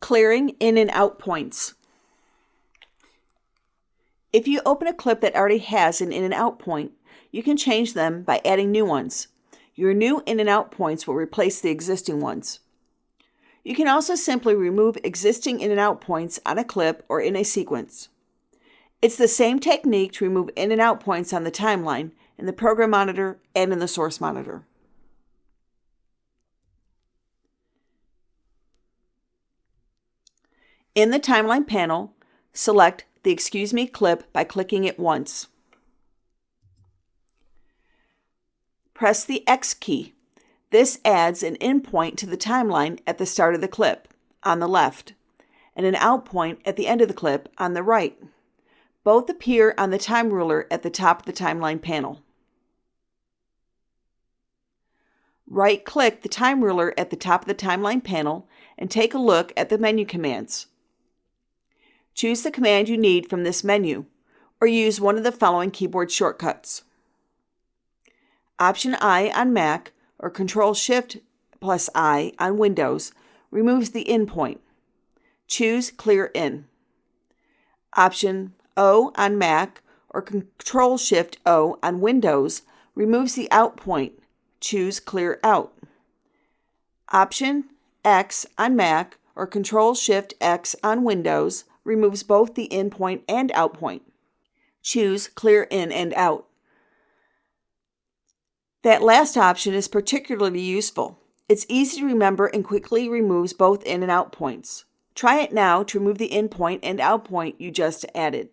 Clearing in and out points. If you open a clip that already has an in and out point, you can change them by adding new ones. Your new in and out points will replace the existing ones. You can also simply remove existing in and out points on a clip or in a sequence. It's the same technique to remove in and out points on the timeline, in the program monitor, and in the source monitor. In the timeline panel, select the Excuse Me clip by clicking it once. Press the X key. This adds an in point to the timeline at the start of the clip, on the left, and an out point at the end of the clip, on the right. Both appear on the time ruler at the top of the timeline panel. Right-click the time ruler at the top of the timeline panel and take a look at the menu commands. Choose the command you need from this menu, or use one of the following keyboard shortcuts. Option I on Mac or Control-Shift+I on Windows removes the in point. Choose Clear In. Option O on Mac or Control-Shift-O on Windows removes the out point. Choose Clear Out. Option X on Mac or Control-Shift-X on Windows removes both the in point and out point. Choose Clear In and Out. That last option is particularly useful. It's easy to remember and quickly removes both in and out points. Try it now to remove the in point and out point you just added.